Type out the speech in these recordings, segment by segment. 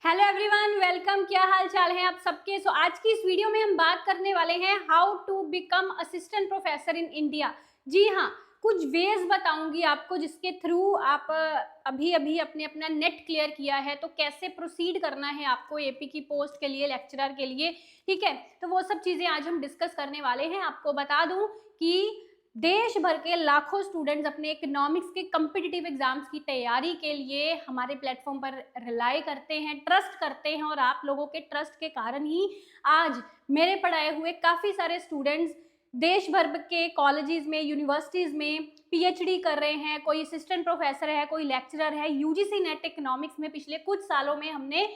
Hello everyone, welcome. क्या हाल चाल है आप सबके। आज की इस वीडियो में हम बात करने वाले हैं how to become assistant professor in India. जी हाँ, कुछ वेज बताऊंगी आपको जिसके थ्रू आप अभी अभी अपना नेट क्लियर किया है तो कैसे प्रोसीड करना है आपको एपी की पोस्ट के लिए, लेक्चरर के लिए। ठीक है, तो वो सब चीजें आज हम डिस्कस करने वाले हैं। आपको बता दूं कि देश भर के लाखों स्टूडेंट्स अपने इकोनॉमिक्स के कम्पिटिटिव एग्जाम्स की तैयारी के लिए हमारे प्लेटफॉर्म पर रिलाई करते हैं, ट्रस्ट करते हैं, और आप लोगों के ट्रस्ट के कारण ही आज मेरे पढ़ाए हुए काफ़ी सारे स्टूडेंट्स देश भर के कॉलेजेस में, यूनिवर्सिटीज़ में पीएचडी कर रहे हैं। कोई असिस्टेंट प्रोफेसर है, कोई लेक्चरर है। यूजीसी नेट इकोनॉमिक्स में पिछले कुछ सालों में हमने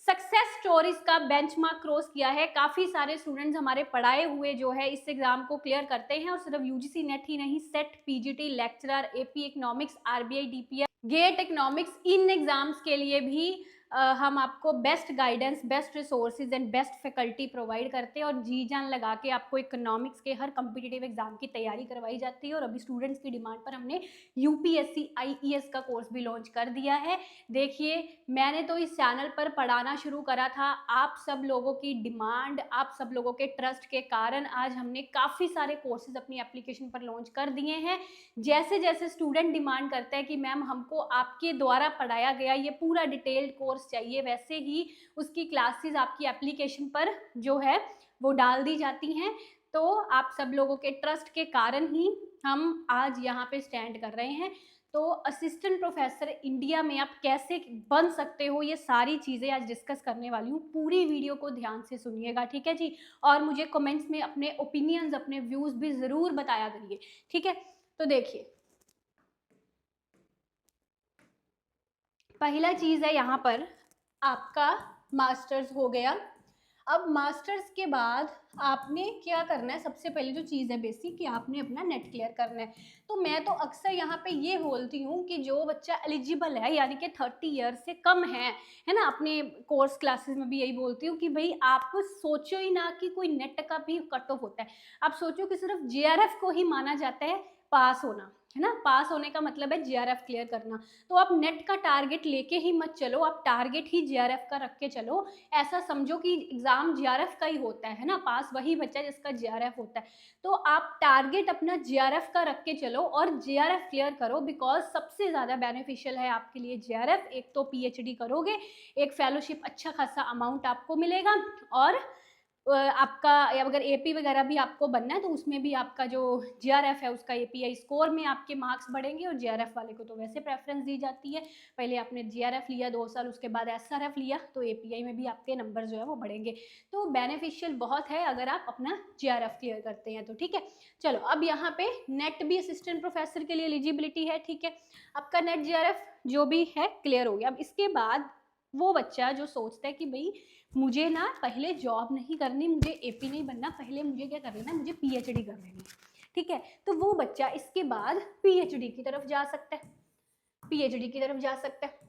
सक्सेस स्टोरीज का बेंचमार्क क्रॉस किया है। काफी सारे स्टूडेंट्स हमारे पढ़ाए हुए जो है इस एग्जाम को क्लियर करते हैं, और सिर्फ यूजीसी नेट ही नहीं, SET, PGT, lecturer, AP economics, RBI, DPS, GATE economics, इन एग्जाम्स के लिए भी हम आपको best guidance, best resources and best faculty provide करते हैं, और जी जान लगा के आपको इकोनॉमिक्स के हर कम्पिटिटिव एग्जाम की तैयारी करवाई जाती है। और अभी स्टूडेंट्स की डिमांड पर हमने यूपीएससी आईईएस का कोर्स भी लॉन्च कर दिया है। देखिए, मैंने तो इस चैनल पर पढ़ाना शुरू करा था आप सब लोगों की डिमांड, आप सब लोगों के ट्रस्ट के कारण आज हमने काफ़ी सारे कोर्सेज अपनी एप्लीकेशन पर लॉन्च कर दिए हैं। जैसे जैसे स्टूडेंट डिमांड करते हैं कि मैम हमको आपके द्वारा पढ़ाया गया ये पूरा डिटेल्ड कोर्स चाहिए, वैसे ही उसकी क्लासेस आपकी एप्लीकेशन पर जो है वो डाल दी जाती हैं। तो आप सब लोगों के ट्रस्ट के कारण ही हम आज यहाँ पे स्टैंड कर रहे हैं। तो असिस्टेंट प्रोफेसर इंडिया में आप कैसे बन सकते हो, ये सारी चीज़ें आज डिस्कस करने वाली हूँ। पूरी वीडियो को ध्यान से सुनिएगा, ठीक है जी। और मुझे कमेंट्स में अपने ओपिनियंस, अपने व्यूज़ भी ज़रूर बताया करिए, ठीक है। तो देखिए, पहला चीज़ है यहाँ पर आपका मास्टर्स हो गया। अब मास्टर्स के बाद आपने क्या करना है, सबसे पहले जो चीज़ है बेसिक, कि आपने अपना नेट क्लियर करना है। तो मैं तो अक्सर यहाँ पे ये बोलती हूँ कि जो बच्चा एलिजिबल है, यानी कि 30 ईयर्स से कम है ना, अपने कोर्स क्लासेस में भी यही बोलती हूँ कि भाई आप सोचो ही ना कि कोई नेट का भी कट ऑफ होता है। आप सोचो कि सिर्फ जेआरएफ को ही माना जाता है पास होना, है ना। पास होने का मतलब है जेआरएफ क्लियर करना। तो आप नेट का टारगेट लेके ही मत चलो, आप टारगेट ही जेआरएफ का रख के चलो। ऐसा समझो कि एग्जाम जेआरएफ का ही होता है ना, पास वही बच्चा जिसका जेआरएफ होता है। तो आप टारगेट अपना जेआरएफ का रख के चलो और जेआरएफ क्लियर करो, बिकॉज सबसे ज़्यादा बेनिफिशियल है आपके लिए जेआरएफ। एक तो पीएचडी करोगे, एक फेलोशिप अच्छा खासा अमाउंट आपको मिलेगा, और आपका अगर एपी वगैरह भी आपको बनना है तो उसमें भी आपका जो जेआरएफ है उसका एपीआई स्कोर में आपके मार्क्स बढ़ेंगे। और जेआरएफ वाले को तो वैसे प्रेफरेंस दी जाती है, पहले आपने जेआरएफ लिया 2 साल, उसके बाद एसआरएफ लिया, तो एपीआई में भी आपके नंबर जो है वो बढ़ेंगे। तो बेनिफिशियल बहुत है अगर आप अपना जेआरएफ क्लियर करते हैं तो, ठीक है। चलो, अब यहाँ पे नेट भी असिस्टेंट प्रोफेसर के लिए एलिजिबिलिटी है, ठीक है। आपका नेट जेआरएफ जो भी है क्लियर हो गया। अब इसके बाद वो बच्चा जो सोचता है कि भाई मुझे ना पहले जॉब नहीं करनी, मुझे एपी नहीं बनना, पहले मुझे क्या कर लेना, मुझे पीएचडी कर लेनी, ठीक है। तो वो बच्चा इसके बाद पीएचडी की तरफ जा सकता है, पीएचडी की तरफ जा सकता है।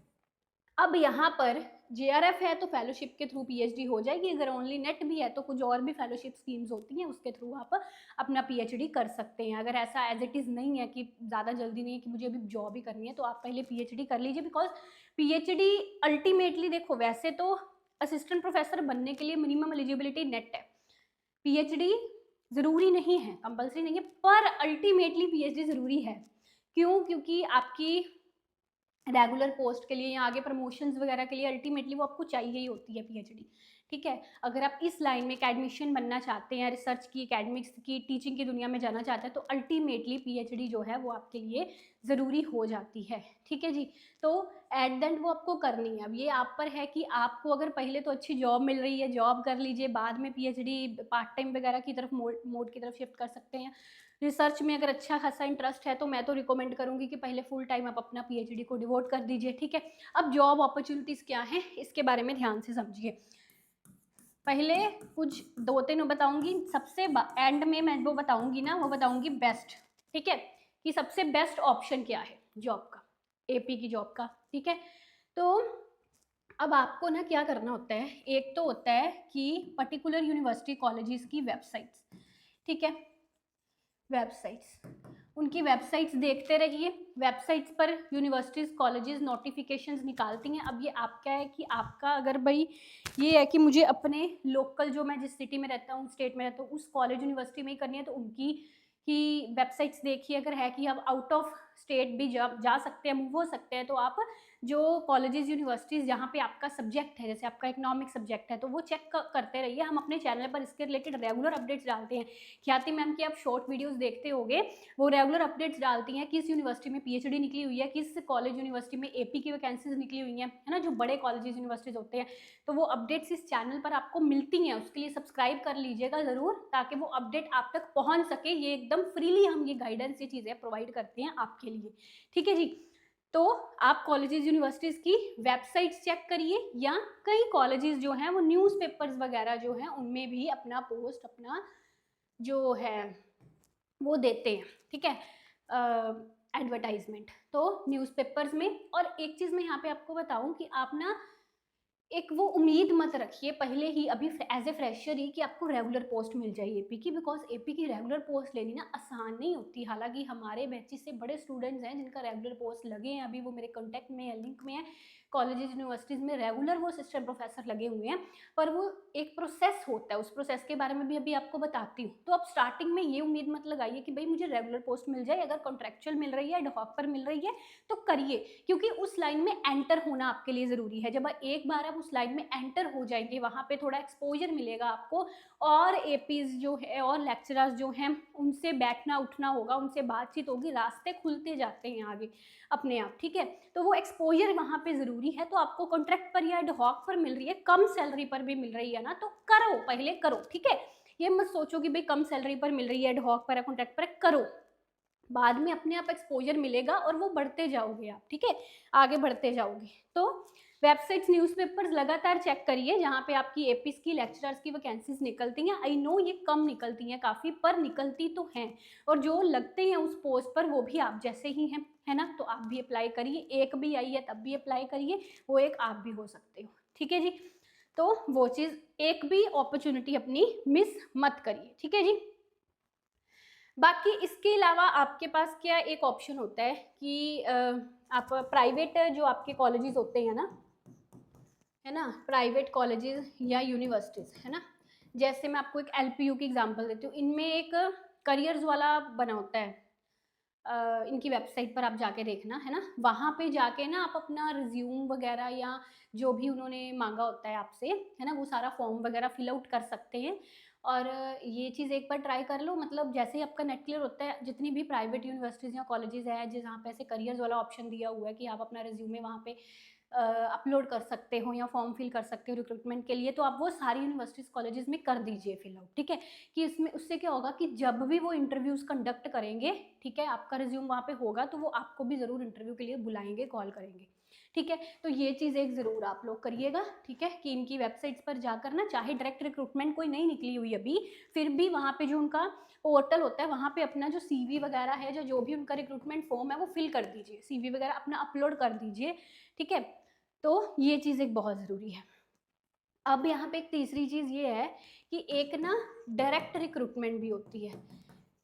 अब यहाँ पर जेआरएफ है तो फेलोशिप के थ्रू पीएचडी हो जाएगी। अगर ओनली नेट भी है तो कुछ और भी फेलोशिप स्कीम्स होती हैं, उसके थ्रू आप अपना पीएचडी कर सकते हैं। अगर ऐसा एज इट इज़ नहीं है कि ज़्यादा जल्दी नहीं है कि मुझे अभी जॉब ही करनी है, तो आप पहले पीएचडी कर लीजिए। बिकॉज पीएचडी अल्टीमेटली, देखो वैसे तो असिस्टेंट प्रोफेसर बनने के लिए मिनिमम एलिजिबिलिटी नेट है, पीएचडी ज़रूरी नहीं है, कंपल्सरी नहीं है, पर अल्टीमेटली पीएचडी ज़रूरी है। क्यों? क्योंकि आपकी रेगुलर पोस्ट के लिए या आगे प्रमोशंस वगैरह के लिए अल्टीमेटली वो आपको चाहिए ही होती है पीएचडी, ठीक है। अगर आप इस लाइन में एकेडमिशियन बनना चाहते हैं, रिसर्च की, एकेडमिक्स की, टीचिंग की दुनिया में जाना चाहते हैं, तो अल्टीमेटली पीएचडी जो है वो आपके लिए ज़रूरी हो जाती है, ठीक है जी। तो एट द एंड वो आपको करनी है। अब ये आप पर है कि आपको अगर पहले तो अच्छी जॉब मिल रही है, जॉब कर लीजिए, बाद में पीएचडी पार्ट टाइम वगैरह की तरफ मोड की तरफ शिफ्ट कर सकते हैं। रिसर्च में अगर अच्छा खासा इंटरेस्ट है तो मैं तो रिकमेंड करूंगी कि पहले फुल टाइम आप अपना पीएचडी को डिवोट कर दीजिए, ठीक है। अब जॉब अपॉर्चुनिटीज़ क्या हैं इसके बारे में ध्यान से समझिए। पहले कुछ 2-3 बताऊंगी, सबसे एंड में मैं वो बताऊंगी ना, वो बताऊंगी बेस्ट, ठीक है, कि सबसे बेस्ट ऑप्शन क्या है जॉब का, एपी की जॉब का, ठीक है। तो अब आपको ना क्या करना होता है, एक तो होता है कि पर्टिकुलर यूनिवर्सिटी कॉलेजेस की वेबसाइट्स, ठीक है, वेबसाइट्स, उनकी वेबसाइट्स देखते रहिए। वेबसाइट्स पर यूनिवर्सिटीज़ कॉलेजेस नोटिफिकेशंस निकालती हैं। अब ये आपका है कि आपका अगर भाई ये है कि मुझे अपने लोकल, जो मैं जिस सिटी में रहता हूँ, स्टेट में रहता हूँ, उस कॉलेज यूनिवर्सिटी में ही करनी है, तो उनकी ही वेबसाइट्स देखिए। अगर है कि आप आउट ऑफ स्टेट भी जा सकते हैं, मूव हो सकते हैं, तो आप जो कॉलेजेस यूनिवर्सिटीज़ जहाँ पे आपका सब्जेक्ट है, जैसे आपका इकोनॉमिक सब्जेक्ट है, तो वो चेक करते रहिए। हम अपने चैनल पर इसके रिलेटेड रेगुलर अपडेट्स डालते हैं। ख्याति मैम की आप शॉर्ट वीडियोस देखते होंगे, वो रेगुलर अपडेट्स डालती हैं किस यूनिवर्सिटी में पीएचडी निकली हुई है, किस कॉलेज यूनिवर्सिटी में एपी की वैकेंसीज निकली हुई हैं, है ना, जो बड़े कॉलेजेस यूनिवर्सिटीज होते हैं। तो वो अपडेट्स इस चैनल पर आपको मिलती हैं, उसके लिए सब्सक्राइब कर लीजिएगा ज़रूर, ताकि वो अपडेट आप तक पहुँच सके। ये एकदम फ्रीली हम ये गाइडेंस, ये चीज़ें प्रोवाइड करते हैं आपके लिए, ठीक है जी। तो आप कॉलेजेस यूनिवर्सिटीज़ की वेबसाइट्स चेक करिए, या कई कॉलेजेस जो हैं वो न्यूज़पेपर्स वगैरह जो हैं उनमें भी अपना पोस्ट, अपना जो है वो देते हैं, ठीक है, एडवर्टाइजमेंट, तो न्यूज़पेपर्स में। और एक चीज़ मैं यहाँ पे आपको बताऊँ कि आप ना एक वो उम्मीद मत रखिए पहले ही, अभी एज ए फ्रेशर ही, कि आपको रेगुलर पोस्ट मिल जाए एपी की, बिकॉज एपी की रेगुलर पोस्ट लेनी ना आसान नहीं होती। हालांकि हमारे बैचेस से बड़े स्टूडेंट्स हैं जिनका रेगुलर पोस्ट लगे हैं, अभी वो मेरे कॉन्टैक्ट में है, लिंक में है, कॉलेजेस यूनिवर्सिटीज़ में रेगुलर वो असिस्टेंट प्रोफेसर लगे हुए हैं। पर वो एक प्रोसेस होता है, उस प्रोसेस के बारे में भी अभी आपको बताती हूँ। तो आप स्टार्टिंग में ये उम्मीद मत लगाइए कि भाई मुझे रेगुलर पोस्ट मिल जाए। अगर कॉन्ट्रेक्चुअल मिल रही है, एडहॉक पर मिल रही है, तो करिए, क्योंकि उस लाइन में एंटर होना आपके लिए ज़रूरी है। जब एक बार आप उस लाइन में एंटर हो जाएंगे, वहाँ पे थोड़ा एक्सपोजर मिलेगा आपको, और एपीज जो है और लेक्चरर्स जो हैं उनसे बैठना उठना होगा, उनसे बातचीत होगी, रास्ते खुलते जाते हैं आगे अपने आप, ठीक है। तो वो एक्सपोजर वहाँ पे ज़रूरी है। तो आपको कॉन्ट्रैक्ट पर या एडहॉक पर मिल रही है, कम सैलरी पर भी मिल रही है ना, तो करो, पहले करो, ठीक है। ये मत सोचो कि भाई कम सैलरी पर मिल रही है, एडहॉक पर है, कॉन्ट्रैक्ट पर है, करो, बाद में अपने आप एक्सपोजर मिलेगा और वो बढ़ते जाओगे आप, ठीक है, आगे बढ़ते जाओगे। तो वेबसाइट्स, न्यूज़पेपर्स लगातार चेक करिए जहाँ पे आपकी एपीज की, लेक्चरर्स की वैकेंसीज निकलती हैं। आई नो ये कम निकलती हैं काफ़ी, पर निकलती तो हैं, और जो लगते हैं उस पोस्ट पर वो भी आप जैसे ही हैं, है ना। तो आप भी अप्लाई करिए, एक भी आई है तब भी अप्लाई करिए, वो एक आप भी हो सकते हो, ठीक है जी। तो वो चीज़, एक भी अपॉर्चुनिटी अपनी मिस मत करिए, ठीक है जी। बाकी इसके अलावा आपके पास क्या एक ऑप्शन होता है कि आप प्राइवेट जो आपके कॉलेजेस होते हैं ना, है ना, प्राइवेट कॉलेजेस या यूनिवर्सिटीज़, है ना, जैसे मैं आपको एक एलपीयू की एग्जांपल देती हूँ, इनमें एक करियर्स वाला बना होता है। इनकी वेबसाइट पर आप जाके देखना, है ना, वहाँ पे जाके ना आप अपना रिज्यूम वगैरह या जो भी उन्होंने मांगा होता है आपसे, है ना, वो सारा फॉर्म वगैरह फिल आउट कर सकते हैं। और ये चीज़ एक बार ट्राई कर लो, मतलब जैसे ही आपका नेट क्लियर होता है, जितनी भी प्राइवेट यूनिवर्सिटीज़ या कॉलेजेस है जहाँ पे ऐसे करियर्स वाला ऑप्शन दिया हुआ है कि आप अपना रिज्यूमे वहाँ पे अपलोड कर सकते हो या फॉर्म फिल कर सकते हो रिक्रूटमेंट के लिए, तो आप वो सारी यूनिवर्सिटीज़ कॉलेजेस में कर दीजिए फिल आउट, ठीक है। कि इसमें उससे क्या होगा कि जब भी वो इंटरव्यूज़ कंडक्ट करेंगे, ठीक है, आपका रिज्यूम वहाँ पे होगा, तो वो आपको भी ज़रूर इंटरव्यू के लिए बुलाएंगे, कॉल करेंगे, ठीक है। तो ये चीज़ एक ज़रूर आप लोग करिएगा, ठीक है, कि इनकी वेबसाइट्स पर जाकर ना, चाहे डायरेक्ट रिक्रूटमेंट कोई नहीं निकली हुई अभी, फिर भी वहाँ पे जो उनका पोर्टल होता है, वहाँ पे अपना जो सीवी वगैरह है, जो भी उनका रिक्रूटमेंट फॉर्म है, वो फिल कर दीजिए, सीवी वगैरह अपना अपलोड कर दीजिए, ठीक है। तो ये चीज़ एक बहुत ज़रूरी है। अब यहाँ पे एक तीसरी चीज़ ये है कि एक ना डायरेक्ट रिक्रूटमेंट भी होती है।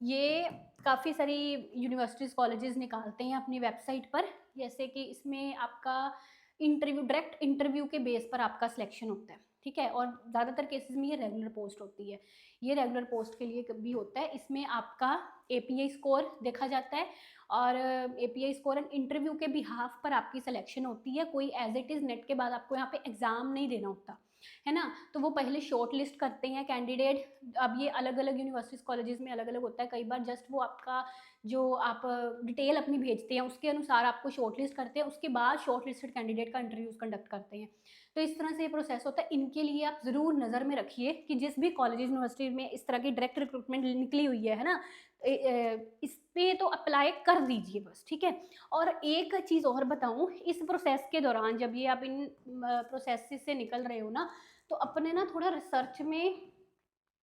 ये काफ़ी सारी यूनिवर्सिटीज़ कॉलेजेस निकालते हैं अपनी वेबसाइट पर, जैसे कि इसमें आपका इंटरव्यू, डायरेक्ट इंटरव्यू के बेस पर आपका सिलेक्शन होता है, ठीक है। और ज़्यादातर केसेस में ये रेगुलर पोस्ट होती है, ये रेगुलर पोस्ट के लिए भी होता है। इसमें आपका एपीआई स्कोर देखा जाता है, और एपीआई स्कोर एंड इंटरव्यू के बिहाफ पर आपकी सिलेक्शन होती है। कोई एज इट इज़ नेट के बाद आपको यहाँ पे एग्ज़ाम नहीं देना होता, है ना। तो वो पहले शॉर्ट लिस्ट करते हैं कैंडिडेट। अब ये अलग अलग यूनिवर्सिटीज़ कॉलेजेस में अलग अलग होता है, कई बार जस्ट वो आपका जो आप डिटेल अपनी भेजते हैं उसके अनुसार आपको शॉर्ट लिस्ट करते हैं, उसके बाद शॉर्ट लिस्टेड कैंडिडेट का इंटरव्यूज़ कंडक्ट करते हैं। तो इस तरह से ये प्रोसेस होता है। इनके लिए आप ज़रूर नज़र में रखिए कि जिस भी कॉलेज यूनिवर्सिटी में इस तरह की डायरेक्ट रिक्रूटमेंट निकली हुई है ना, इस पे तो अप्लाई कर दीजिए बस, ठीक है। और एक चीज़ और बताऊँ, इस प्रोसेस के दौरान जब ये आप इन प्रोसेस से निकल रहे हो ना, तो अपने ना थोड़ा रिसर्च में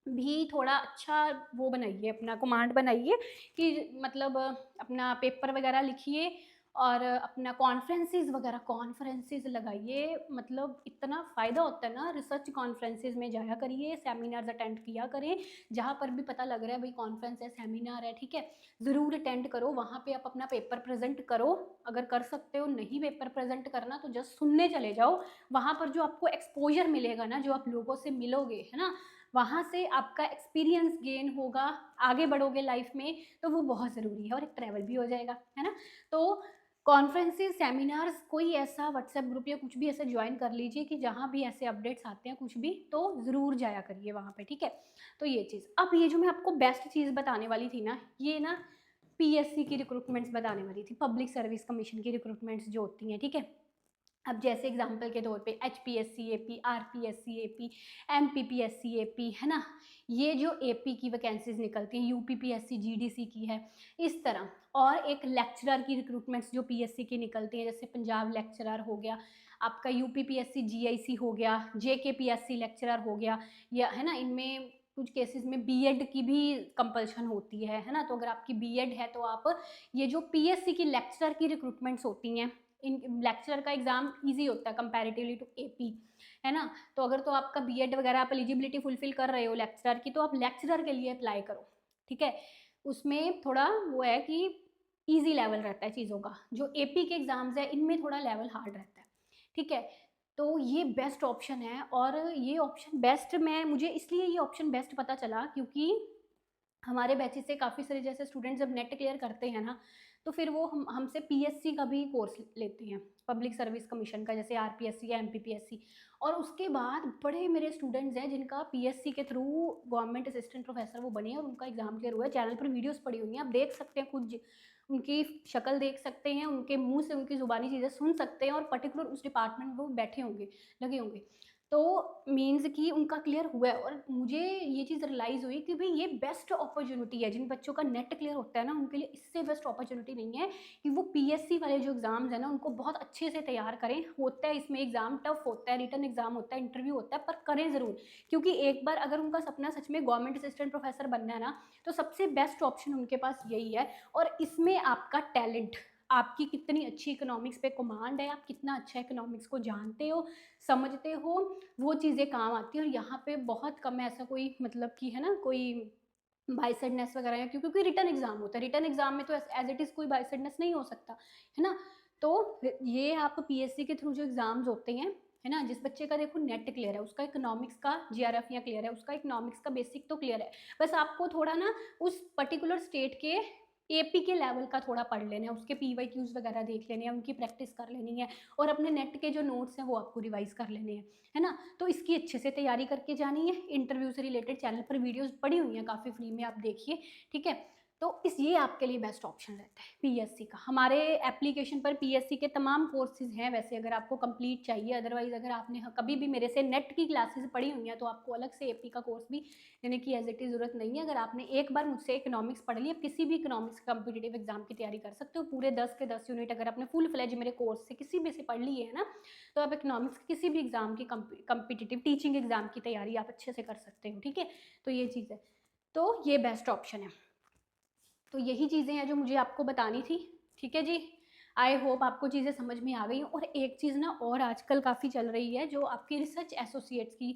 भी थोड़ा अच्छा वो बनाइए, अपना कमांड बनाइए कि मतलब अपना पेपर वगैरह लिखिए, और अपना कॉन्फ्रेंसेस लगाइए, मतलब इतना फ़ायदा होता है ना, रिसर्च कॉन्फ्रेंसेस में जाया करिए, सेमिनार्स अटेंड किया करें, जहाँ पर भी पता लग रहा है भाई कॉन्फ्रेंस है, सेमिनार है, ठीक है, ज़रूर अटेंड करो, वहाँ पे आप अपना पेपर प्रेजेंट करो। अगर कर सकते हो, नहीं पेपर प्रेजेंट करना तो जस्ट सुनने चले जाओ, वहाँ पर जो आपको एक्सपोजर मिलेगा ना, जो आप लोगों से मिलोगे, है ना, वहाँ से आपका एक्सपीरियंस गेन होगा, आगे बढ़ोगे लाइफ में, तो वो बहुत ज़रूरी है, और एक ट्रैवल भी हो जाएगा, है ना। तो कॉन्फ्रेंसेस, सेमिनार्स, कोई ऐसा व्हाट्सएप ग्रुप या कुछ भी ऐसा ज्वाइन कर लीजिए कि जहाँ भी ऐसे अपडेट्स आते हैं कुछ भी, तो ज़रूर जाया करिए वहाँ पे, ठीक है। तो ये चीज़, अब ये जो मैं आपको बेस्ट चीज़ बताने वाली थी ना, ये ना पीएससी की रिक्रूटमेंट्स बताने वाली थी, पब्लिक सर्विस कमीशन की रिक्रूटमेंट्स जो होती हैं, ठीक है। अब जैसे एग्जाम्पल के तौर पे HPSC AP, RPSC AP, MPPSC AP, है ना, ये जो AP की वैकेंसीज निकलती हैं, UPPSC GDC की है, इस तरह। और एक लेक्चरर की रिक्रूटमेंट्स जो PSC की निकलती हैं, जैसे पंजाब लेक्चरर हो गया, आपका UPPSC GIC हो गया, JKPSC लेक्चरर हो गया, या है ना, इनमें कुछ केसेस में बीएड की भी कंपल्शन होती है ना, तो अगर आपकी बीएड है तो आप ये जो PSC की लेक्चरर की रिक्रूटमेंट्स होती हैं, इन लेक्चरर का एग्जाम इजी होता है कंपैरेटिवली टू AP, है ना। तो अगर तो आपका बीएड वगैरह आप एलिजिबिलिटी फुलफिल कर रहे हो लेक्चरर की, तो आप लेक्चरर के लिए अप्लाई करो, ठीक है। उसमें थोड़ा वो है कि इजी लेवल रहता है चीज़ों का, जो AP के एग्जाम्स है इनमें थोड़ा लेवल हार्ड रहता है, ठीक है। तो ये बेस्ट ऑप्शन है, और ये ऑप्शन बेस्ट, मैं मुझे इसलिए ये ऑप्शन बेस्ट पता चला क्योंकि हमारे बैचेस से काफ़ी सारे जैसे स्टूडेंट्स जब नेट क्लियर करते हैं ना, तो फिर वो हमसे PSC का भी कोर्स लेते हैं, पब्लिक सर्विस कमीशन का, जैसे RPSC या MPPSC। और उसके बाद बड़े मेरे स्टूडेंट्स हैं जिनका PSC के थ्रू गवर्नमेंट असिस्टेंट प्रोफेसर वो बने और उनका एग्जाम क्लियर हुआ है। चैनल पर वीडियोस पड़ी हुई हैं, आप देख सकते हैं, खुद उनकी शक्ल देख सकते हैं, उनके मुंह से उनकी ज़ुबानी चीज़ें सुन सकते हैं, और पर्टिकुलर उस डिपार्टमेंट में वो बैठे होंगे, लगे होंगे। तो मीन्स कि उनका क्लियर हुआ है, और मुझे ये चीज़ रियलाइज़ हुई कि भाई ये बेस्ट अपॉर्चुनिटी है, जिन बच्चों का नेट क्लियर होता है ना, उनके लिए इससे बेस्ट अपॉर्चुनिटी नहीं है कि वो PSC वाले जो एग्ज़ाम्स हैं ना, उनको बहुत अच्छे से तैयार करें। होता है इसमें एग्ज़ाम टफ होता है, रिटन एग्ज़ाम होता है, इंटरव्यू होता है, पर करें ज़रूर, क्योंकि एक बार अगर उनका सपना सच में गवर्नमेंट असिस्टेंट प्रोफेसर बनना है ना, तो सबसे बेस्ट ऑप्शन उनके पास यही है। और इसमें आपका टैलेंट, आपकी कितनी अच्छी इकोनॉमिक्स पे कमांड है, आप कितना अच्छा इकोनॉमिक्स को जानते हो, समझते हो, वो चीज़ें काम आती हैं। और यहाँ पे बहुत कम है ऐसा कोई, मतलब कि है ना, कोई बाइसेडनेस वगैरह है, क्योंकि रिटन एग्जाम होता है, रिटन एग्जाम में तो एज इट इज़ कोई बाइसेडनेस नहीं हो सकता, है ना। तो ये आप PSC के थ्रू जो एग्जाम्स होते हैं, है ना, जिस बच्चे का देखो नेट क्लियर है, उसका इकोनॉमिक्स का GRF या क्लियर है, उसका इकोनॉमिक्स का बेसिक तो क्लियर है, बस आपको थोड़ा ना उस पर्टिकुलर स्टेट के AP के लेवल का थोड़ा पढ़ लेना है, उसके PYQs वगैरह देख लेने हैं, उनकी प्रैक्टिस कर लेनी है, और अपने नेट के जो नोट्स हैं वो आपको रिवाइज कर लेने हैं, है ना। तो इसकी अच्छे से तैयारी करके जानी है। इंटरव्यू से रिलेटेड चैनल पर वीडियोस पड़ी हुई हैं काफ़ी फ्री में, आप देखिए, ठीक है। तो इस ये आपके लिए बेस्ट ऑप्शन रहता है PSC का। हमारे एप्लीकेशन पर PSC के तमाम कोर्सेज हैं वैसे, अगर आपको कंप्लीट चाहिए। अदरवाइज़ अगर आपने कभी भी मेरे से नेट की क्लासेस पढ़ी हुई हैं, तो आपको अलग से AP का कोर्स भी लेने की एज इट इज़ ज़रूरत नहीं है। अगर आपने एक बार मुझसे इकोनॉमिक्स पढ़ ली, आप किसी भी इकोनॉमिक्स कॉम्पिटिटिव एग्जाम की तैयारी कर सकते हो। पूरे 10 के 10 यूनिट अगर आपने फुल फ्लेज मेरे कोर्स से किसी भी से पढ़ लिए है ना, तो आप इकोनॉमिक्स किसी भी एग्जाम की कॉम्पिटिटिव टीचिंग एग्जाम की तैयारी आप अच्छे से कर सकते हो, ठीक है। तो ये चीज़ है, तो ये बेस्ट ऑप्शन है। तो यही चीज़ें हैं जो मुझे आपको बतानी थी, ठीक है जी। आई होप आपको चीज़ें समझ में आ गई हैं। और एक चीज़ ना और आजकल काफ़ी चल रही है, जो आपकी रिसर्च एसोसिएट्स की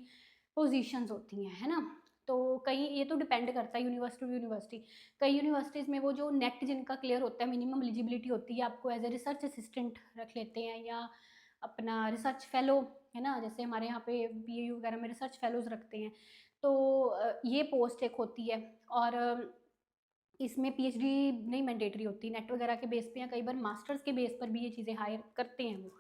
पोजीशंस होती हैं, है ना। तो कहीं ये तो डिपेंड करता है यूनिवर्सिटी टू यूनिवर्सिटी। कई यूनिवर्सिटीज़ में वो जो नेट जिनका क्लियर होता है, मिनिमम एलिजिबिलिटी होती है, आपको एज ए रिसर्च असिस्टेंट रख लेते हैं, या अपना रिसर्च फेलो, है ना, जैसे हमारे यहाँ पे BAU वगैरह में रिसर्च फेलोज़ रखते हैं। तो ये पोस्ट एक होती है। और इसमें PhD नहीं मैंडेटरी होती, नेट वगैरह के बेस पे, या कई बार मास्टर्स के बेस पर भी ये चीज़ें हायर करते हैं वो,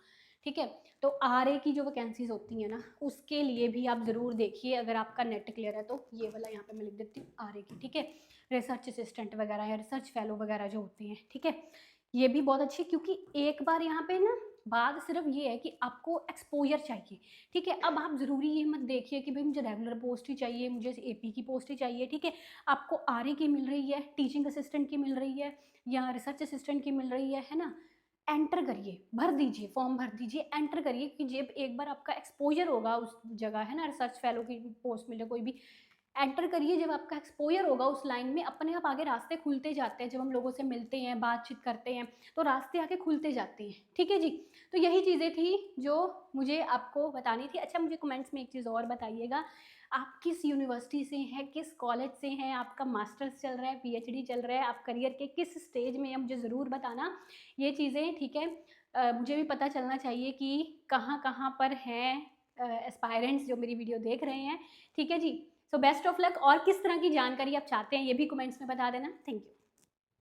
ठीक है। तो RA की जो वैकेंसीज होती हैं ना, उसके लिए भी आप ज़रूर देखिए, अगर आपका नेट क्लियर है तो ये वाला यहाँ पे मैं लिख देती हूँ RA की, ठीक है। रिसर्च असिस्टेंट वगैरह या रिसर्च फेलो वगैरह जो होते हैं, ठीक है, ये भी बहुत अच्छी, क्योंकि एक बार यहाँ पे ना बात सिर्फ ये है कि आपको एक्सपोजर चाहिए, ठीक है। अब आप ज़रूरी ये मत देखिए कि भाई मुझे रेगुलर पोस्ट ही चाहिए, मुझे AP की पोस्ट ही चाहिए, ठीक है। आपको RA की मिल रही है, टीचिंग असिस्टेंट की मिल रही है, या रिसर्च असिस्टेंट की मिल रही है ना, एंटर करिए, भर दीजिए, फॉर्म भर दीजिए, एंटर करिए, कि जब एक बार आपका एक्सपोजर होगा उस जगह, है ना, रिसर्च फेलो की पोस्ट मिले कोई भी, एंटर करिए, जब आपका एक्सपोजर होगा उस लाइन में, अपने आप आगे रास्ते खुलते जाते हैं। जब हम लोगों से मिलते हैं, बातचीत करते हैं, तो रास्ते आगे खुलते जाते हैं। ठीक है जी, तो यही चीज़ें थी जो मुझे आपको बतानी थी। अच्छा, मुझे कमेंट्स में एक चीज़ और बताइएगा, आप किस यूनिवर्सिटी से हैं, किस कॉलेज से हैं, आपका मास्टर्स चल रहा है, पीएचडी चल रहा है, आप करियर के किस स्टेज में हैं, मुझे ज़रूर बताना ये चीज़ें। ठीक है, मुझे भी पता चलना चाहिए कि कहाँ कहाँ पर हैं एस्पायरेंट्स जो मेरी वीडियो देख रहे हैं। ठीक है जी, सो बेस्ट ऑफ लक। और किस तरह की जानकारी आप चाहते हैं ये भी कमेंट्स में बता देना। Thank you.